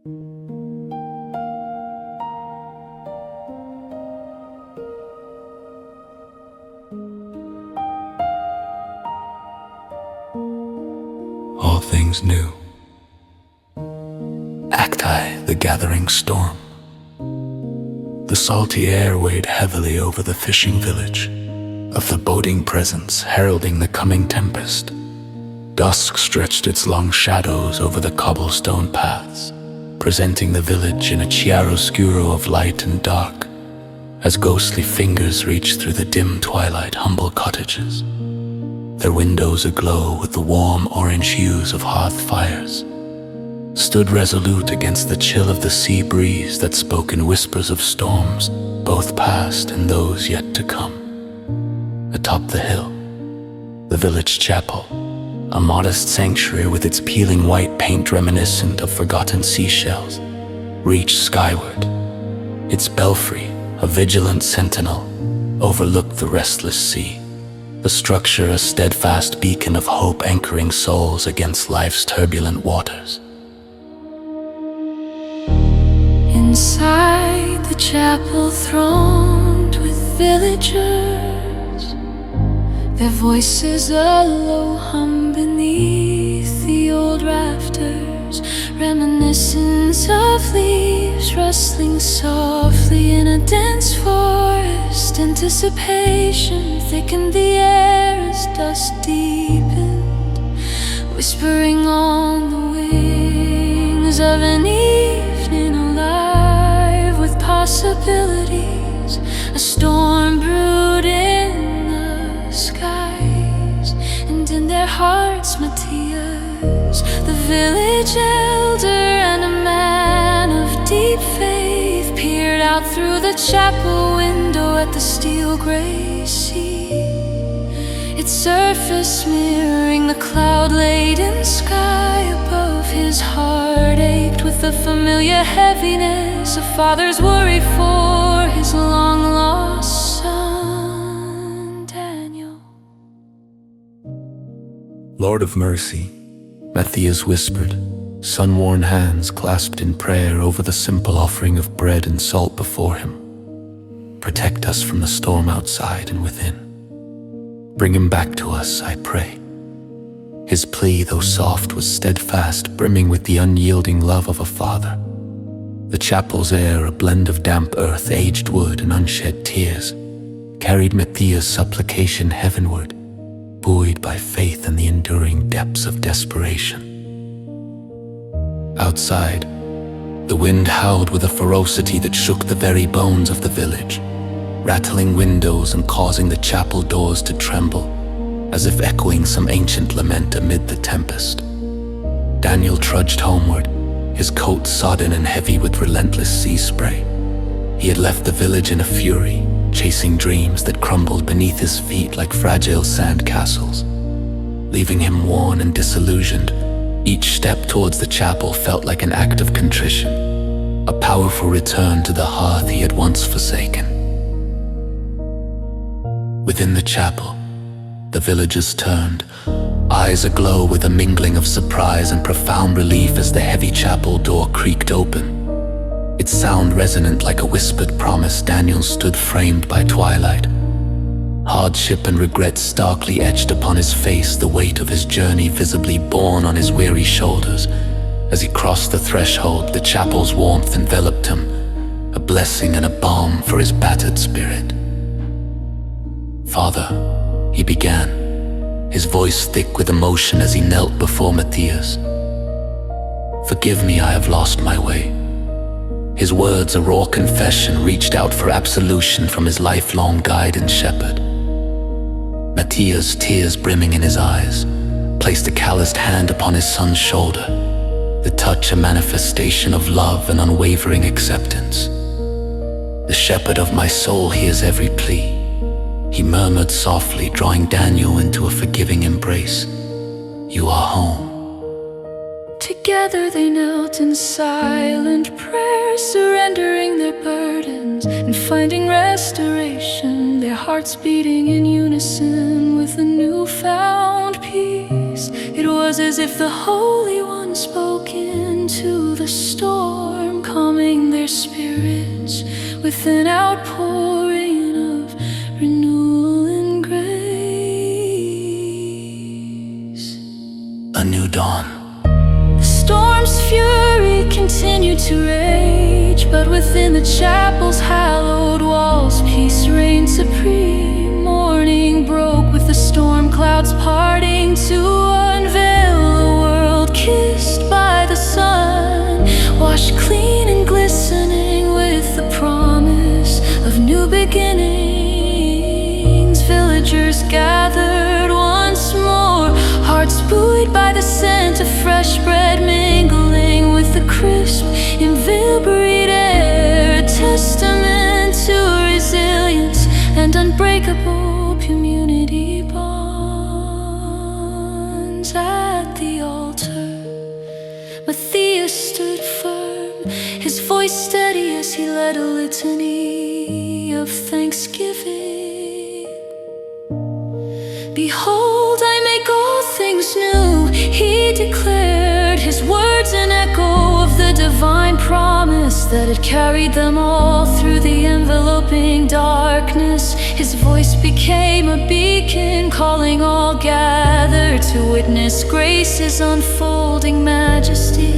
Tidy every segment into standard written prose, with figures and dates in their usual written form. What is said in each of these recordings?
All things new. Acti, the gathering storm. The salty air weighed heavily over the fishing village, a foreboding presence heralding the coming tempest. Dusk stretched its long shadows over the cobblestone paths, presenting the village in a chiaroscuro of light and dark, as ghostly fingers reached through the dim twilight humble cottages, their windows aglow with the warm orange hues of hearth fires, stood resolute against the chill of the sea breeze that spoke in whispers of storms, both past and those yet to come. Atop the hill, the village chapel, a modest sanctuary with its peeling white paint reminiscent of forgotten seashells, reached skyward. Its belfry, a vigilant sentinel, overlooked the restless sea, the structure a steadfast beacon of hope anchoring souls against life's turbulent waters. Inside the chapel thronged with villagers, their voices a low hum beneath the old rafters, reminiscence of leaves rustling softly in a dense forest. Anticipation thickened the air as dusk deepened, whispering on the wings of an evening alive with possibilities. A storm brewed in the skies, and in their hearts Matthias, the village elder and a man of deep faith, peered out through the chapel window at the steel gray sea, its surface mirroring the cloud-laden sky above. His heart ached with the familiar heaviness of father's worry for his long-lost son, Daniel. Lord of mercy, Matthias whispered, sun-worn hands clasped in prayer over the simple offering of bread and salt before him. Protect us from the storm outside and within. Bring him back to us, I pray. His plea, though soft, was steadfast, brimming with the unyielding love of a father. The chapel's air, a blend of damp earth, aged wood, and unshed tears, carried Matthias' supplication heavenward, buoyed by faith in the enduring depths of desperation. Outside, the wind howled with a ferocity that shook the very bones of the village, rattling windows and causing the chapel doors to tremble, as if echoing some ancient lament amid the tempest. Daniel trudged homeward, his coat sodden and heavy with relentless sea spray. He had left the village in a fury, chasing dreams that crumbled beneath his feet like fragile sand castles. Leaving him worn and disillusioned, each step towards the chapel felt like an act of contrition, a powerful return to the hearth he had once forsaken. Within the chapel, the villagers turned, eyes aglow with a mingling of surprise and profound relief as the heavy chapel door creaked open. Its sound resonant like a whispered promise. Daniel stood framed by twilight, hardship and regret starkly etched upon his face, the weight of his journey visibly borne on his weary shoulders. As he crossed the threshold, the chapel's warmth enveloped him, a blessing and a balm for his battered spirit. Father, he began, his voice thick with emotion as he knelt before Matthias. Forgive me, I have lost my way. His words, a raw confession, reached out for absolution from his lifelong guide and shepherd. Matthias, tears brimming in his eyes, placed a calloused hand upon his son's shoulder, the touch a manifestation of love and unwavering acceptance. The shepherd of my soul hears every plea, he murmured softly, drawing Daniel into a forgiving embrace. You are home. Together they knelt in silent prayer, surrendering their burdens and finding restoration, their hearts beating in unison with a newfound peace. It was as if the Holy One spoke into the storm, calming their spirits with an outpouring of renewal and grace. A new dawn. The storm's fury continued to rage, but within the chapel's hallowed walls, peace reigned supreme. Morning broke with the storm clouds parting to unveil a world kissed by the sun, washed clean and glistening with the promise of new beginnings. Villagers gathered once more, hearts buoyed by the scent of fresh bread mingling with the crisp, invigorated air, a testament to resilience and unbreakable community bonds. At the altar, Matthias stood firm, his voice steady as he led a litany of thanksgiving. Behold, I make all things new, he declared, his words an echo of the divine promise that had carried them all through the enveloping darkness. His voice became a beacon, calling all gathered to witness grace's unfolding majesty.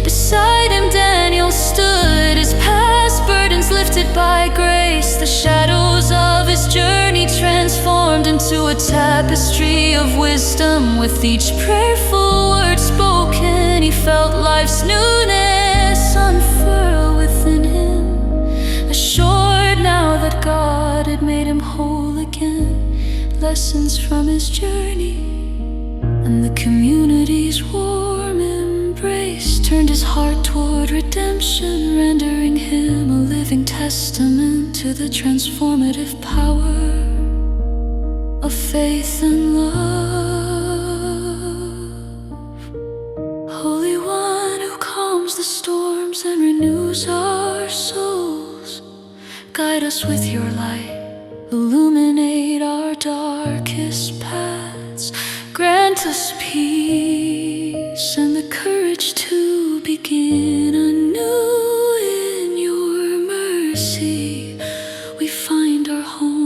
Beside him Daniel stood, his past burdens lifted by grace, the shadows of his journey transformed into a tapestry of wisdom. With each prayerful word spoken, he felt life's newness unfurl within him, assured now that God had made him whole again. Lessons from his journey and the community's warm embrace turned his heart toward redemption, rendering him a living testament to the transformative power of faith and love. Holy One who calms the storms and renews our souls, guide us with your light, illuminate our darkest paths, grant us peace and the courage to begin anew. In your mercy we find our home.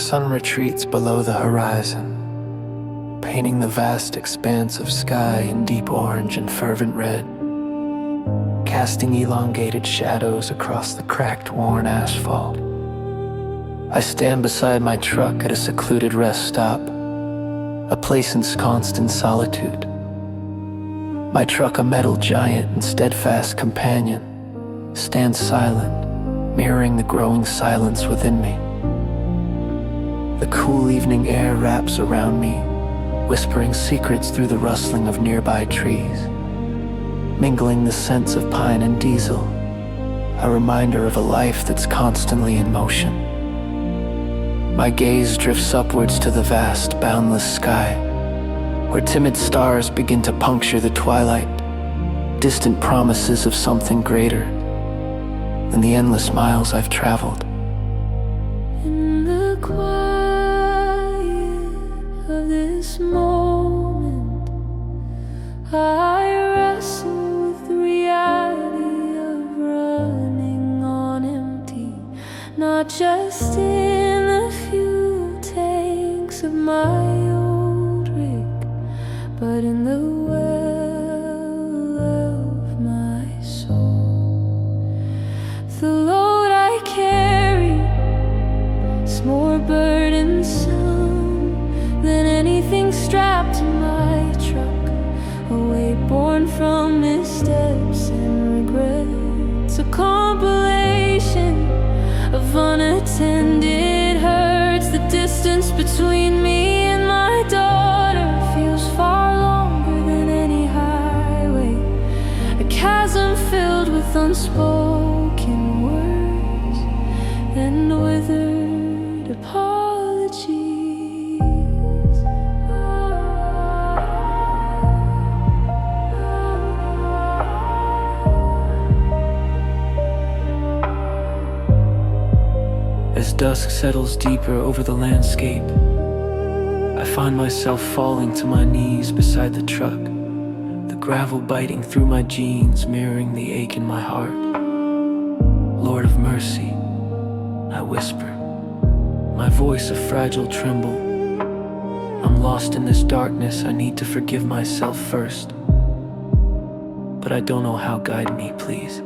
sun retreats below the horizon, painting the vast expanse of sky in deep orange and fervent red, casting elongated shadows across the cracked, worn asphalt. I stand beside my truck at a secluded rest stop, a place ensconced in solitude. My truck, a metal giant and steadfast companion, stands silent, mirroring the growing silence within me. The cool evening air wraps around me, whispering secrets through the rustling of nearby trees, mingling the scents of pine and diesel, a reminder of a life that's constantly in motion. My gaze drifts upwards to the vast, boundless sky, where timid stars begin to puncture the twilight, distant promises of something greater than the endless miles I've traveled. In the quiet of this moment, I wrestle with the reality of running on empty, not just in the fuel tanks of my old rig, but in the well of my soul. The load I carry is more burdensome than anything strapped to my truck, a weight born from missteps and regrets, a compilation of unattended hurts. The distance between me and my daughter feels far longer than any highway, a chasm filled with unspoken words and withered apologies. As dusk settles deeper over the landscape, I find myself falling to my knees beside the truck, the gravel biting through my jeans, mirroring the ache in my heart. Lord of mercy, I whisper, my voice a fragile tremble. I'm lost in this darkness, I need to forgive myself first, but I don't know how. Guide me, please.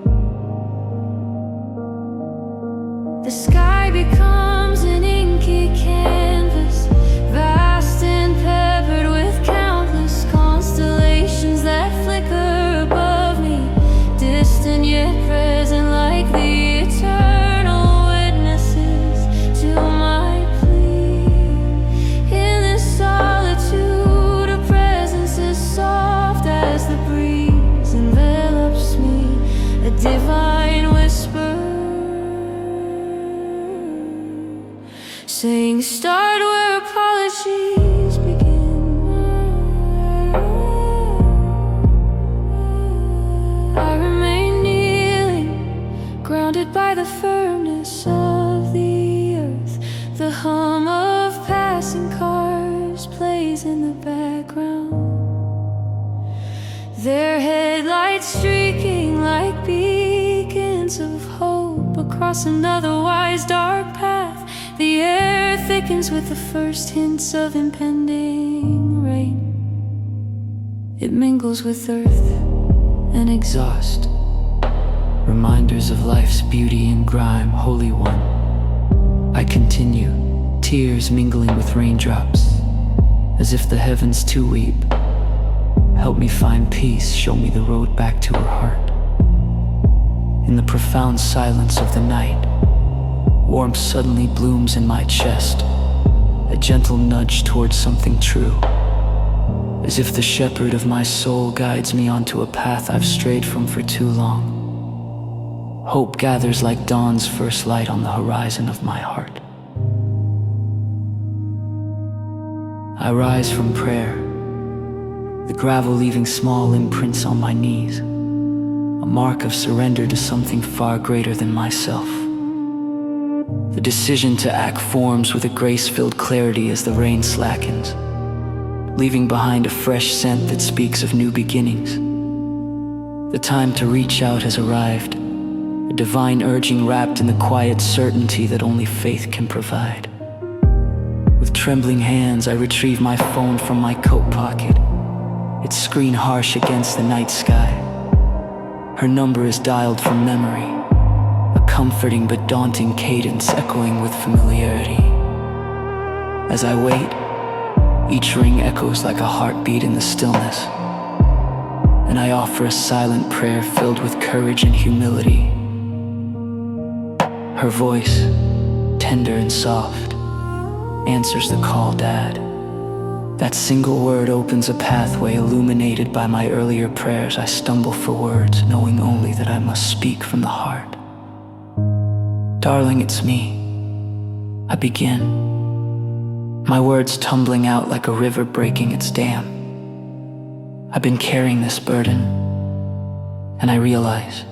The sky becomes an inky canvas, vast and peppered with countless constellations that flicker above me, distant yet present like the eternal witnesses to my plea. In this solitude, a presence as soft as the breeze envelops me, a divine whisper saying, start where apologies begin. I remain kneeling, grounded by the firmness of the earth. The hum of passing cars plays in the background, their headlights streaking like beacons of hope across an otherwise dark path. The air thickens with the first hints of impending rain. It mingles with earth and exhaust, reminders of life's beauty and grime. Holy One, I continue, tears mingling with raindrops, as if the heavens too weep. Help me find peace, show me the road back to her heart. In the profound silence of the night, warmth suddenly blooms in my chest, a gentle nudge towards something true, as if the shepherd of my soul guides me onto a path I've strayed from for too long. Hope gathers like dawn's first light on the horizon of my heart. I rise from prayer, the gravel leaving small imprints on my knees, a mark of surrender to something far greater than myself. The decision to act forms with a grace-filled clarity as the rain slackens, leaving behind a fresh scent that speaks of new beginnings. The time to reach out has arrived, a divine urging wrapped in the quiet certainty that only faith can provide. With trembling hands, I retrieve my phone from my coat pocket, its screen harsh against the night sky. Her number is dialed from memory, a comforting but daunting cadence echoing with familiarity. As I wait, each ring echoes like a heartbeat in the stillness, and I offer a silent prayer filled with courage and humility. Her voice, tender and soft, answers the call, Dad. That single word opens a pathway illuminated by my earlier prayers. I stumble for words, knowing only that I must speak from the heart. Darling, it's me. I begin, my words tumbling out like a river breaking its dam. I've been carrying this burden, and I realize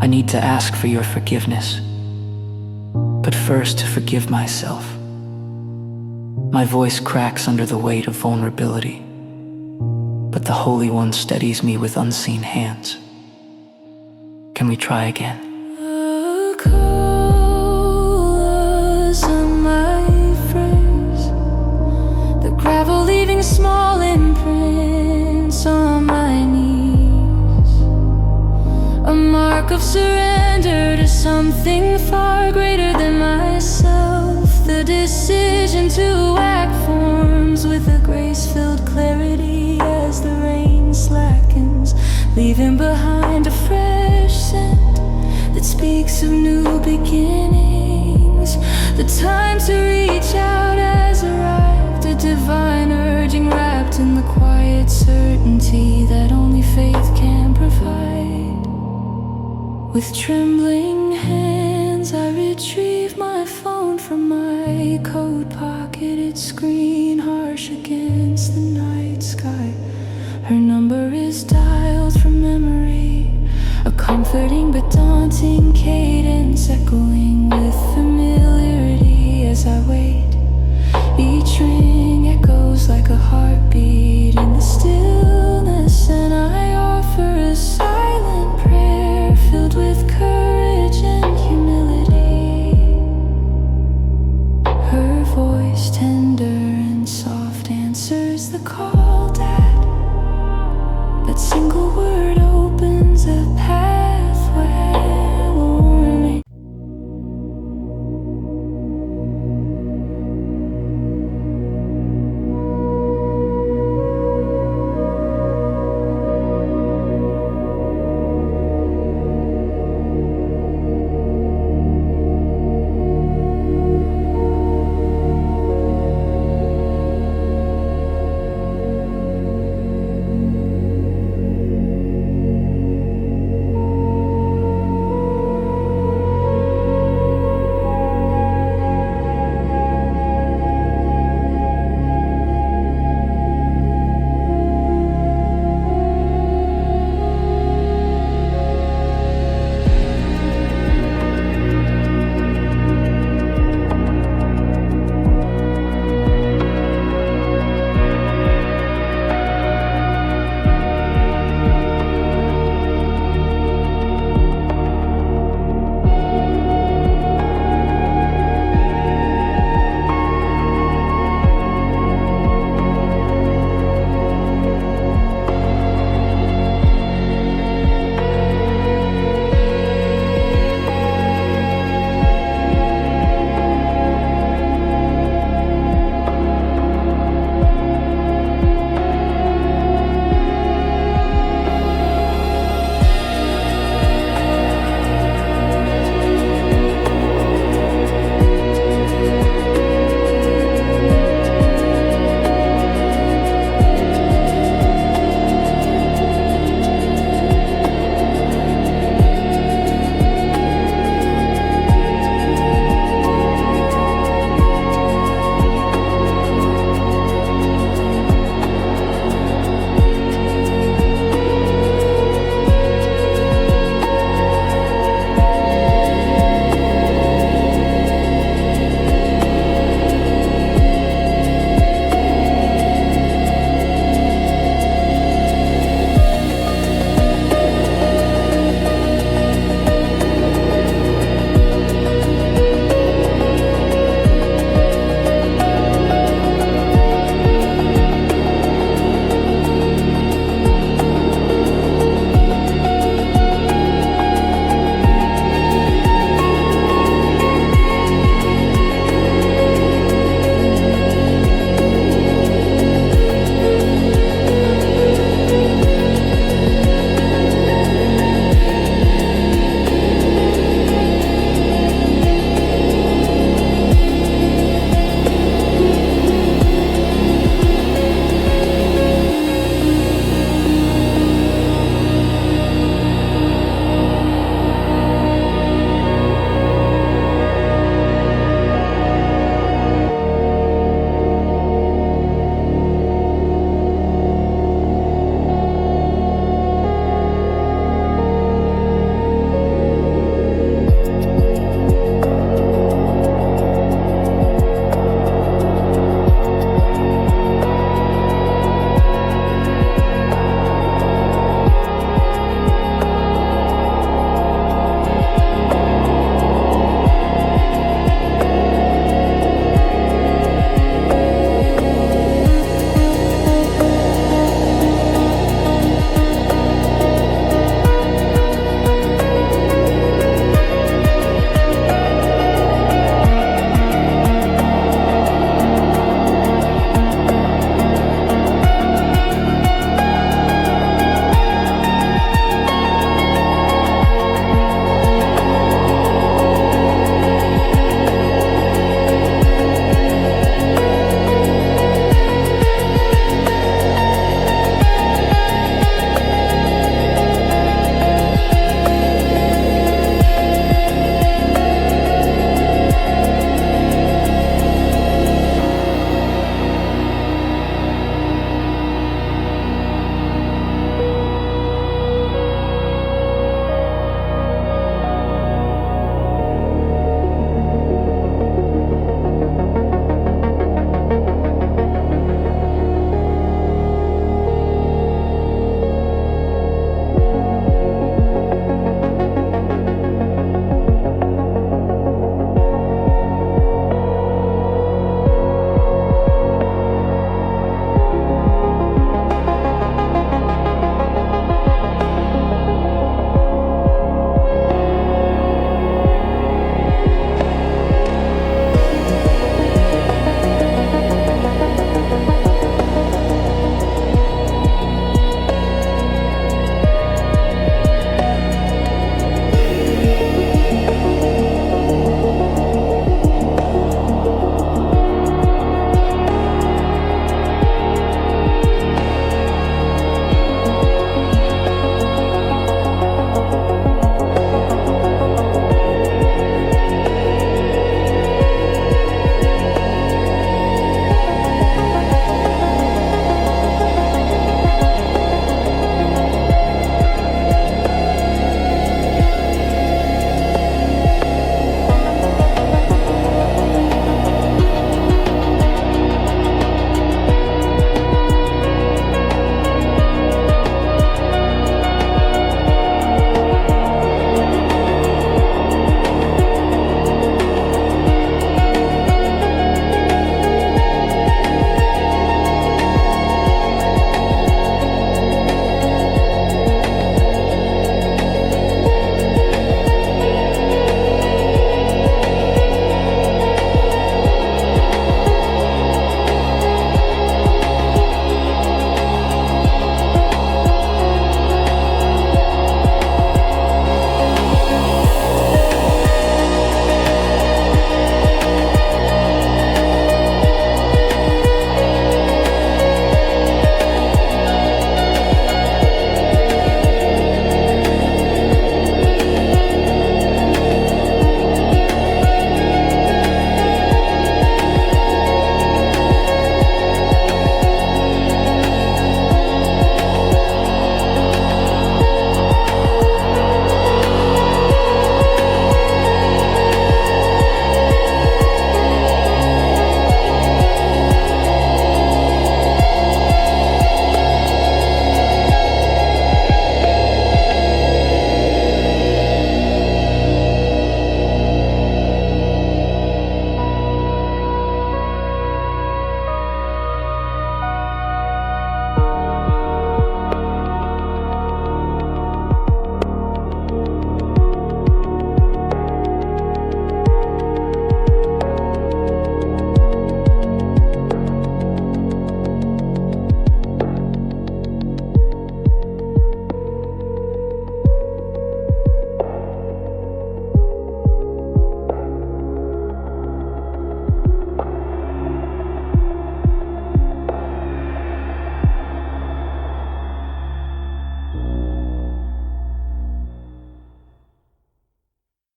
I need to ask for your forgiveness, but first to forgive myself. My voice cracks under the weight of vulnerability, but the Holy One steadies me with unseen hands. Can we try again? Gravel leaving small imprints on my knees, a mark of surrender to something far greater than myself. The decision to act forms with a grace-filled clarity as the rain slackens, leaving behind a fresh scent that speaks of new beginnings. The time to reach out has arrived, a divine urging wrapped in the quiet certainty that only faith can provide. With trembling hands I retrieve my phone from my coat pocket, its screen harsh against the night sky. Her number is dialed from memory, a comforting but daunting cadence